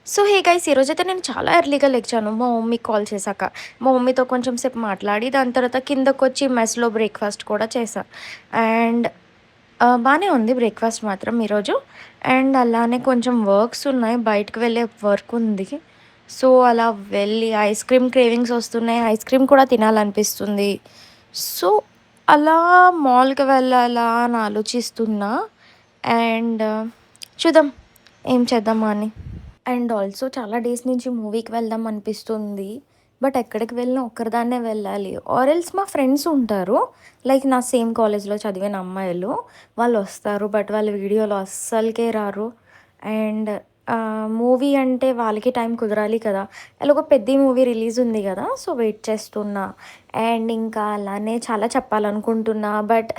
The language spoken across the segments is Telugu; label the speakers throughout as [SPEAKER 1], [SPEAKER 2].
[SPEAKER 1] సో హే గైస్ ఈరోజైతే నేను చాలా ఎర్లీగా లెగిచాను మా మమ్మీకి కాల్ చేశాక. మా మమ్మీతో కొంచెం సేపు మాట్లాడి దాని తర్వాత కిందకొచ్చి మెస్‌లో బ్రేక్‌ఫాస్ట్ కూడా చేశా. అండ్ బానే ఉంది బ్రేక్‌ఫాస్ట్ మాత్రం ఈరోజు. అండ్ అలానే కొంచెం వర్క్స్ ఉన్నాయి. బయటకి వెళ్ళే వర్క్ ఉంది. సో అలా వెళ్ళి ఐస్ క్రీమ్ క్రేవింగ్స్ వస్తున్నాయి. ఐస్ క్రీమ్ కూడా తినాలనిపిస్తుంది. సో అలా మాల్‌కి వెళ్ళాలా అని ఆలోచిస్తున్నా. అండ్ చూద్దాం ఏం చేద్దామా అని. అండ్ ఆల్సో చాలా డేస్ నుంచి మూవీకి వెళ్దాం అనిపిస్తుంది. బట్ ఎక్కడికి వెళ్ళినా ఒక్కరిదాన్నే వెళ్ళాలి. ఆర్ ఎల్స్ మా ఫ్రెండ్స్ ఉంటారు. లైక్ నా సేమ్ కాలేజ్‌లో చదివిన అమ్మాయిలు. వాళ్ళొస్తారు. బట్ వాళ్ళు వీడియోలో అస్సలకే రారు. అండ్ మూవీ అంటే వాళ్ళకి టైం కుదరాలి కదా! ఎలాగో 'పెద్ది' మూవీ రిలీజ్ ఉంది గదా! సో, వెయిట్ చేస్తున్నా. అండ్ ఇంకా అలానే చాలా చెప్పాలనుకుంటున్నా. బట్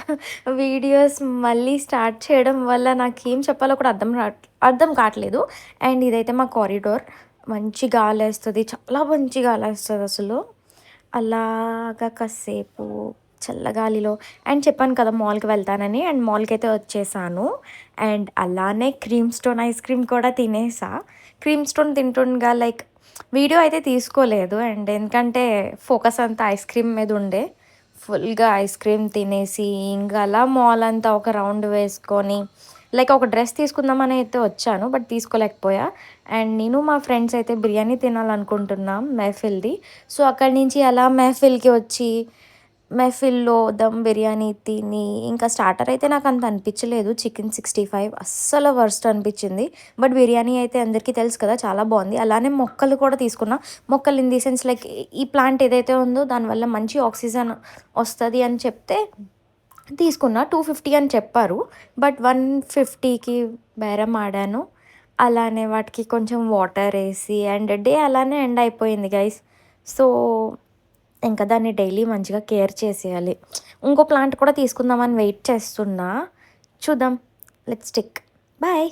[SPEAKER 1] వీడియోస్ మళ్ళీ స్టార్ట్ చేయడం వల్ల నాకేం చెప్పాలో కూడా అర్థం కావట్లేదు. అండ్ ఇదైతే మా కారిడార్. మంచి గాలేస్తది. చాలా మంచి గాలేస్తదసలు. అలాగా కాసేపు చల్లగాలిలో అండ్ చెప్పాను కదా మాల్‌కి వెళ్తానని. అండ్ మాల్‌కైతే వచ్చేసాను. అండ్ అలానే క్రీమ్ స్టోన్ ఐస్ క్రీమ్ కూడా తినేసా. క్రీమ్ స్టోన్ తింటుండగా లైక్ వీడియో అయితే తీసుకోలేదు. అండ్ ఎందుకంటే ఫోకస్ అంతా ఐస్ క్రీమ్ మీద ఉండే. ఫుల్‌గా ఐస్ క్రీమ్ తినేసి ఇంక అలా మాల్ అంతా ఒక రౌండ్ వేసుకొని లైక్ ఒక డ్రెస్ తీసుకుందామని అయితే వచ్చాను. బట్ తీసుకోలేకపోయా. అండ్ నేను మా ఫ్రెండ్స్ అయితే బిర్యానీ తినాలనుకుంటున్నాం మెహఫిల్‌ది. సో, అక్కడి నుంచి అలా మెహఫిల్‌కి వచ్చి, మెహఫిల్‌లో దమ్ బిర్యానీ తిని, ఇంకా స్టార్టర్ అయితే నాకంత అనిపించలేదు. చికెన్ 65 అస్సలు వరస్ట్ అనిపించింది. బట్ బిర్యానీ అయితే అందరికీ తెలుసు కదా! చాలా బావుంది. అలానే మొక్కలు కూడా తీసుకున్నా. మొక్కలు ఇన్ ది సెన్స్ లైక్ ఈ ప్లాంట్ ఏదైతే ఉందో దానివల్ల మంచి ఆక్సిజన్ వస్తది అని చెప్తే తీసుకున్నా. 250 అని చెప్పారు. బట్ 150కి బేరం ఆడాను. అలానే వాటికి కొంచెం వాటరేసి అండ్ డే అలానే ఎండ్ అయిపోయింది గైస్. సో, ఇంకా దాన్ని డైలీ మంచిగా కేర్ చేసేయాలి. ఇంకో ప్లాంట్ కూడా తీసుకుందామని వెయిట్ చేస్తున్నా. చూద్దాం. Let's check. బాయ్.